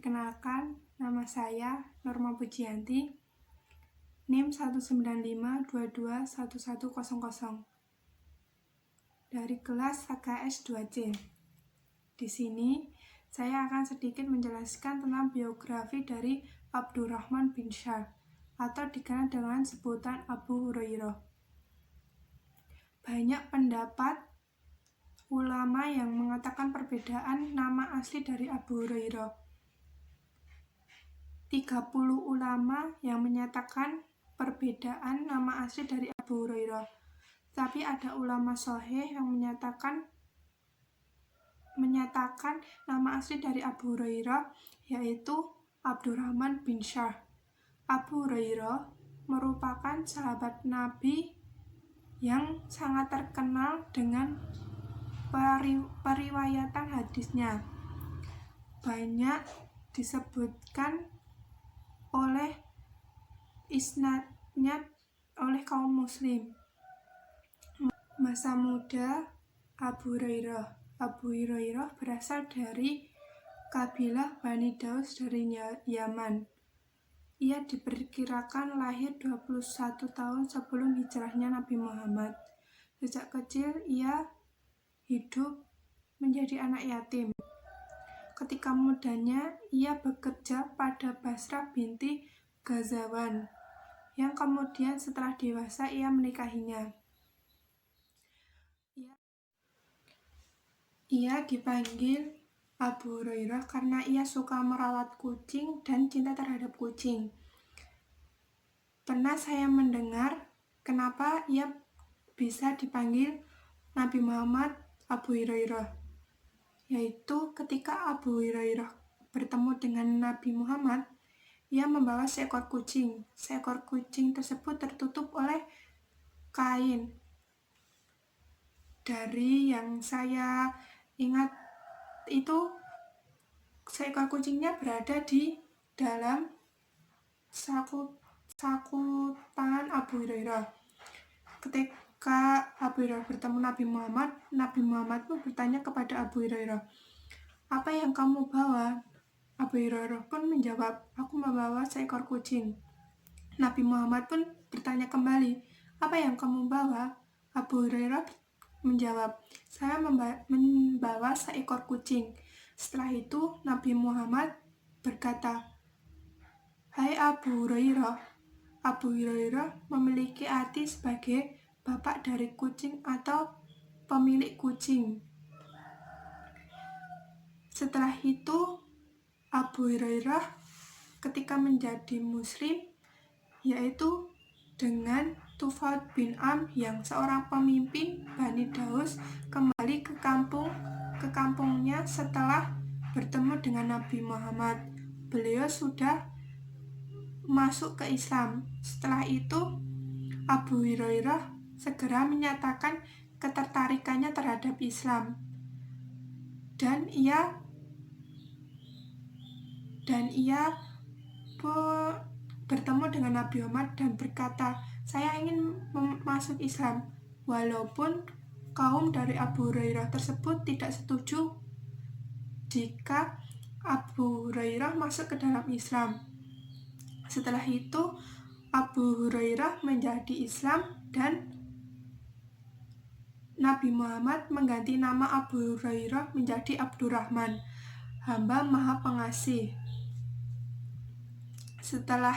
Perkenalkan, nama saya Norma Pujianti, NIM 195221100 dari kelas HKS 2C. Di sini, saya akan sedikit menjelaskan tentang biografi dari Abdurrahman bin Syar atau dikenal dengan sebutan Abu Hurairah. Banyak pendapat ulama yang mengatakan perbedaan nama asli dari Abu Hurairah. 30 ulama yang menyatakan perbedaan nama asli dari Abu Hurairah. Tapi ada ulama sahih yang menyatakan nama asli dari Abu Hurairah, yaitu Abdurrahman bin Syar. Abu Hurairah merupakan sahabat Nabi yang sangat terkenal dengan periwayatan hadisnya. Banyak disebutkan oleh isnadnya oleh kaum muslim. Masa muda Abu Hurairah berasal dari kabilah Bani Daus dari Yaman. Ia diperkirakan lahir 21 tahun sebelum hijrahnya Nabi Muhammad. Sejak kecil ia hidup menjadi anak yatim. Ketika mudanya, ia bekerja pada Basrah binti Ghazwan, yang kemudian setelah dewasa ia menikahinya. Ia dipanggil Abu Hurairah karena ia suka merawat kucing dan cinta terhadap kucing. Pernah saya mendengar kenapa ia bisa dipanggil Nabi Muhammad Abu Hurairah, yaitu ketika Abu Hurairah bertemu dengan Nabi Muhammad, ia membawa seekor kucing. Seekor kucing tersebut tertutup oleh kain. Dari yang saya ingat itu, seekor kucingnya berada di dalam saku tangan Abu Hurairah. Ketika Abu Hurairah bertemu Nabi Muhammad pun bertanya kepada Abu Hurairah, "Apa yang kamu bawa?" Abu Hurairah pun menjawab, "Aku membawa seekor kucing." Nabi Muhammad pun bertanya kembali, "Apa yang kamu bawa?" Abu Hurairah menjawab, "Saya membawa seekor kucing." Setelah itu Nabi Muhammad berkata, "Hai Abu Hurairah, Abu Hurairah memiliki arti sebagai bapak dari kucing atau pemilik kucing." Setelah itu Abu Hurairah ketika menjadi muslim, yaitu dengan Tufail bin Amr yang seorang pemimpin Bani Daus, kembali ke kampungnya setelah bertemu dengan Nabi Muhammad. Beliau sudah masuk ke Islam. Setelah itu Abu Hurairah segera menyatakan ketertarikannya terhadap Islam, dan ia bertemu dengan Nabi Muhammad dan berkata, "Saya ingin masuk Islam," walaupun kaum dari Abu Hurairah tersebut tidak setuju jika Abu Hurairah masuk ke dalam Islam. Setelah itu Abu Hurairah menjadi Islam dan Nabi Muhammad mengganti nama Abu Hurairah menjadi Abdurrahman, hamba maha pengasih. Setelah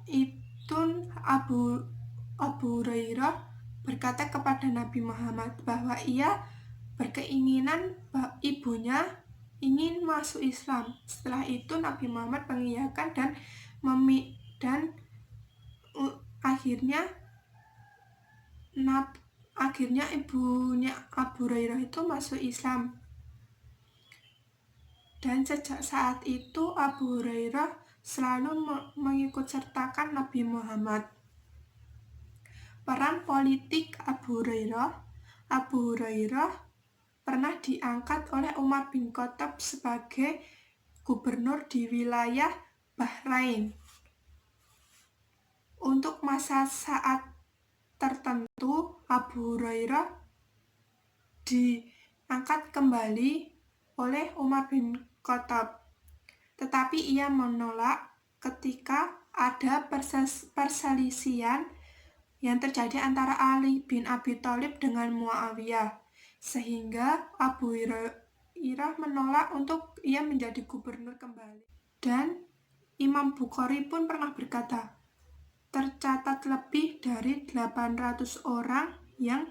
itu Abu Hurairah berkata kepada Nabi Muhammad bahwa ia berkeinginan bahwa ibunya ingin masuk Islam. Setelah itu Nabi Muhammad mengiyakan dan akhirnya ibunya Abu Hurairah itu masuk Islam. Dan sejak saat itu Abu Hurairah selalu mengikutsertakan Nabi Muhammad. Peran politik Abu Hurairah pernah diangkat oleh Umar bin Khattab sebagai gubernur di wilayah Bahrain. Untuk masa saat tertentu Abu Hurairah diangkat kembali oleh Umar bin Khattab. tetapi ia menolak ketika ada perselisihan yang terjadi antara Ali bin Abi Thalib dengan Muawiyah, sehingga Abu Hurairah menolak untuk ia menjadi gubernur kembali. Dan Imam Bukhari pun pernah berkata, tercatat lebih dari 800 orang yang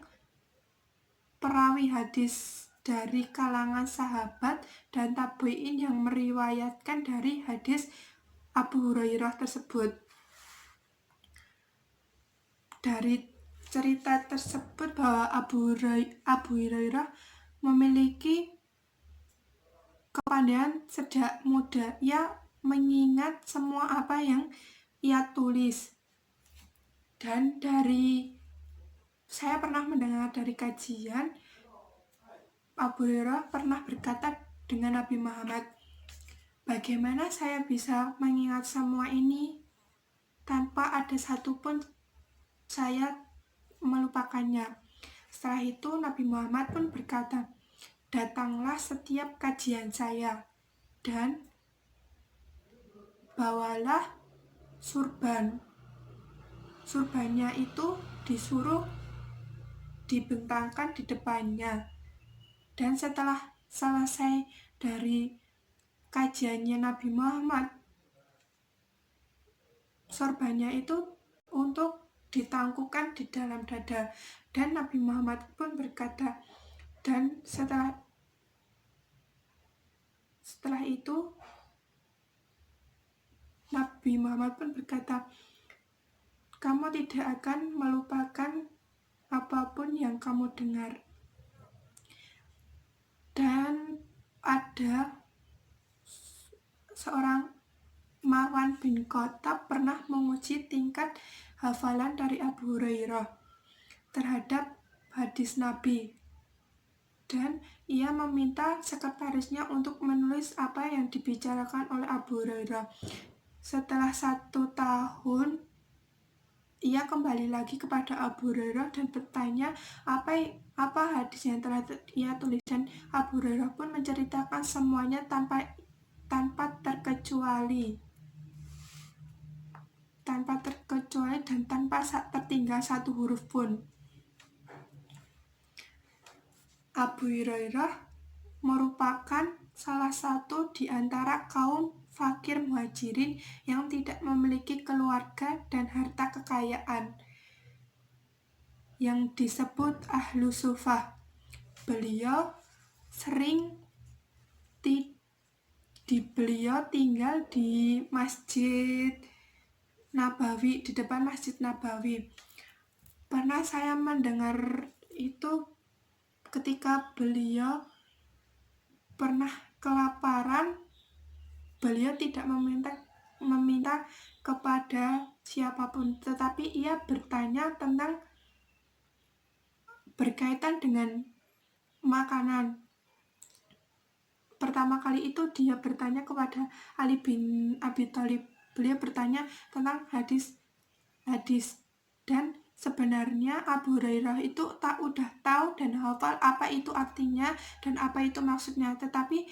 perawi hadis dari kalangan sahabat dan tabi'in yang meriwayatkan dari hadis Abu Hurairah tersebut. Dari cerita tersebut bahwa Abu Hurairah memiliki kepandaian sejak muda. Ia mengingat semua apa yang ia tulis. Dan saya pernah mendengar dari kajian, Abu Hurairah pernah berkata dengan Nabi Muhammad, bagaimana saya bisa mengingat semua ini tanpa ada satupun saya melupakannya. Setelah itu Nabi Muhammad pun berkata, datanglah setiap kajian saya dan bawalah surban. Surbannya itu disuruh dibentangkan di depannya. Dan setelah selesai dari kajiannya Nabi Muhammad, sorbannya itu untuk ditangkukan di dalam dada. Dan Nabi Muhammad pun berkata, dan setelah itu Nabi Muhammad pun berkata, kamu tidak akan melupakan apapun yang kamu dengar. Dan ada seorang Marwan bin Khattab pernah menguji tingkat hafalan dari Abu Hurairah terhadap hadis Nabi, dan ia meminta sekretarisnya untuk menulis apa yang dibicarakan oleh Abu Hurairah. Setelah 1 tahun, ia kembali lagi kepada Abu Hurairah dan bertanya apa hadis yang telah ia tulis, dan Abu Hurairah pun menceritakan semuanya tanpa terkecuali dan tanpa tertinggal satu huruf pun. Abu Hurairah merupakan salah satu di antara kaum fakir muhajirin yang tidak memiliki keluarga dan harta kekayaan, yang disebut ahlu sufah. Beliau tinggal di Masjid Nabawi, di depan Masjid Nabawi. Pernah saya mendengar itu ketika beliau pernah kelaparan, beliau tidak meminta kepada siapapun, tetapi ia bertanya tentang berkaitan dengan makanan. Pertama kali itu dia bertanya kepada Ali bin Abi Thalib. Beliau bertanya tentang hadis, dan sebenarnya Abu Hurairah itu udah tahu dan hafal apa itu artinya dan apa itu maksudnya, tetapi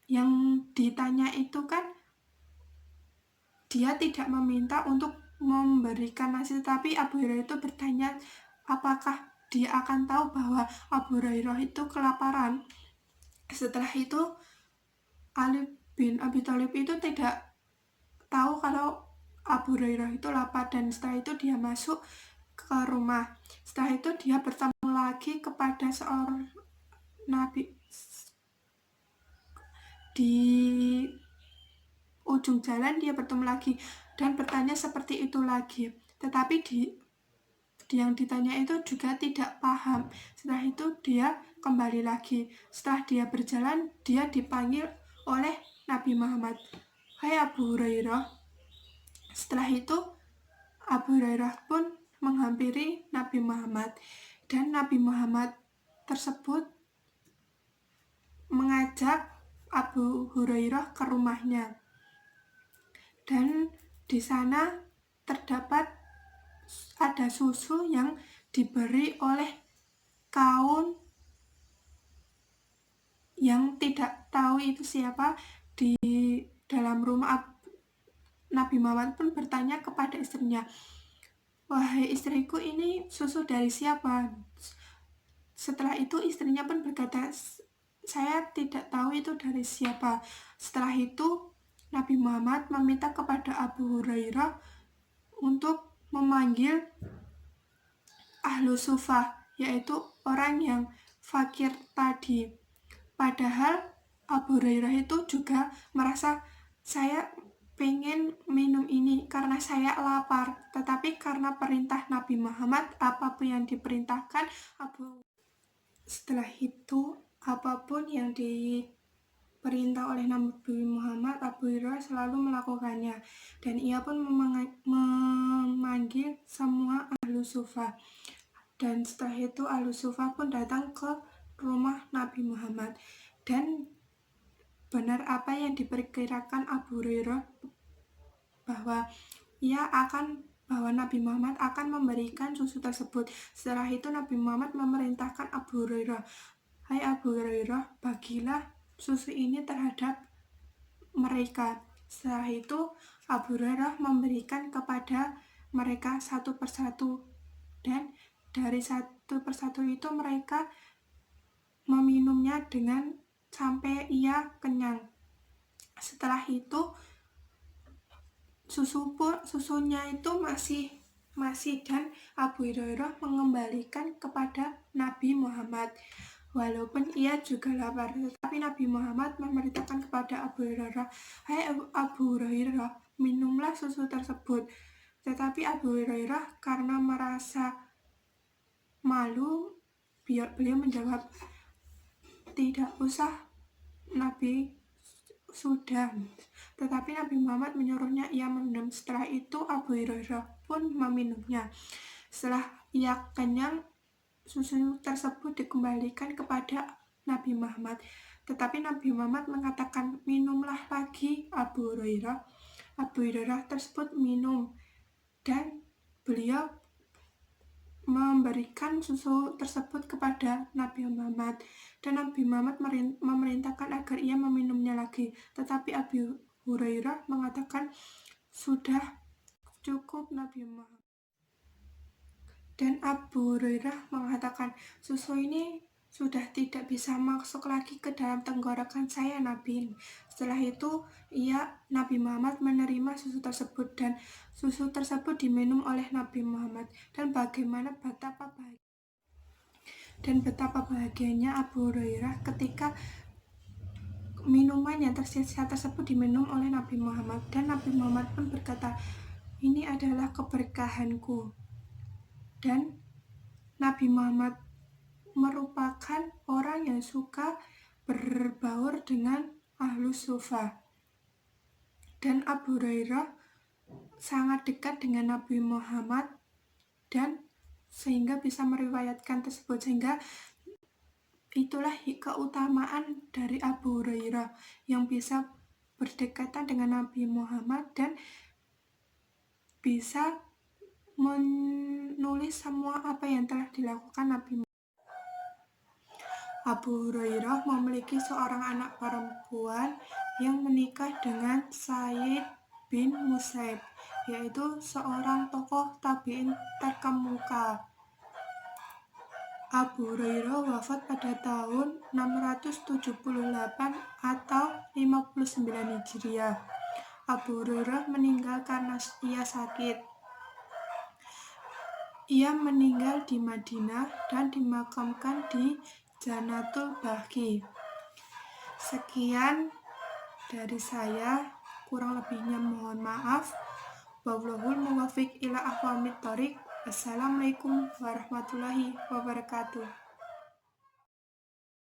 yang ditanya itu kan dia tidak meminta untuk memberikan nasi, tapi Abu Hurairah itu bertanya apakah dia akan tahu bahwa Abu Hurairah itu kelaparan. Setelah itu Ali bin Abi Thalib itu tidak tahu kalau Abu Hurairah itu lapar, dan setelah itu dia masuk ke rumah. Setelah itu dia bertemu lagi kepada seorang nabi di ujung jalan. Dia bertemu lagi dan bertanya seperti itu lagi, tetapi yang ditanya itu juga tidak paham. Setelah itu dia kembali lagi. Setelah dia berjalan, dia dipanggil oleh Nabi Muhammad, hai Abu Hurairah. Setelah itu Abu Hurairah pun menghampiri Nabi Muhammad, dan Nabi Muhammad tersebut mengajak Abu Hurairah ke rumahnya, dan di sana terdapat ada susu yang diberi oleh kaum yang tidak tahu itu siapa. dalam rumah, Nabi Muhammad pun bertanya kepada istrinya, "Wahai istriku, ini susu dari siapa?" Setelah itu istrinya pun berkata, "Saya tidak tahu itu dari siapa." Setelah itu Nabi Muhammad meminta kepada Abu Hurairah untuk memanggil ahlu sufah, yaitu orang yang fakir tadi. Padahal Abu Hurairah itu juga merasa, "Saya pengen minum ini karena saya lapar." Tetapi karena perintah Nabi Muhammad, apapun yang diperintahkan setelah itu, apapun yang diperintah oleh Nabi Muhammad, Abu Hurairah selalu melakukannya. Dan ia pun memanggil semua ahlu sufah. Dan setelah itu ahlu sufah pun datang ke rumah Nabi Muhammad. Dan benar apa yang diperkirakan Abu Hurairah, bahwa Nabi Muhammad akan memberikan susu tersebut. Setelah itu Nabi Muhammad memerintahkan Abu Hurairah, "Hai Abu Hurairah, bagilah susu ini terhadap mereka." Setelah itu Abu Hurairah memberikan kepada mereka satu persatu, dan dari satu persatu itu mereka meminumnya dengan sampai ia kenyang. Setelah itu susunya itu masih dan Abu Hurairah mengembalikan kepada Nabi Muhammad. Walaupun ia juga lapar, tetapi Nabi Muhammad memerintahkan kepada Abu Hurairah, "Hai Abu Hurairah, minumlah susu tersebut." Tetapi Abu Hurairah karena merasa malu, beliau menjawab, "Tidak usah, Nabi, sudah." Tetapi Nabi Muhammad menyuruhnya ia meminum. Setelah itu Abu Hurairah pun meminumnya. Setelah ia kenyang, susu tersebut dikembalikan kepada Nabi Muhammad. Tetapi Nabi Muhammad mengatakan, "Minumlah lagi Abu Hurairah." Abu Hurairah tersebut minum, dan beliau memberikan susu tersebut kepada Nabi Muhammad, dan Nabi Muhammad memerintahkan agar ia meminumnya lagi. Tetapi Abu Hurairah mengatakan, "Sudah cukup Nabi Muhammad." Dan Abu Hurairah mengatakan, "Susu ini sudah tidak bisa masuk lagi ke dalam tenggorokan saya, Nabi." Setelah itu Nabi Muhammad menerima susu tersebut, dan susu tersebut diminum oleh Nabi Muhammad. Dan betapa bahagianya Abu Hurairah ketika minuman yang tersisa tersebut diminum oleh Nabi Muhammad. Dan Nabi Muhammad pun berkata, "Ini adalah keberkahanku." Dan Nabi Muhammad merupakan orang yang suka berbaur dengan ahlu sufah. Dan Abu Hurairah sangat dekat dengan Nabi Muhammad, dan sehingga bisa meriwayatkan tersebut. Sehingga itulah keutamaan dari Abu Hurairah yang bisa berdekatan dengan Nabi Muhammad dan bisa menulis semua apa yang telah dilakukan Nabi Muhammad. Abu Hurairah memiliki seorang anak perempuan yang menikah dengan Sa'id bin Musayyib, yaitu seorang tokoh tabi'in terkemuka. Abu Hurairah wafat pada tahun 678 atau 59 Hijriah. Abu Hurairah meninggal karena ia sakit. Ia meninggal di Madinah dan dimakamkan di Jannatul Baqi. Sekian dari saya, kurang lebihnya mohon maaf. Wallahul muwaffiq ila aqwamit thoriq. Assalamualaikum warahmatullahi wabarakatuh.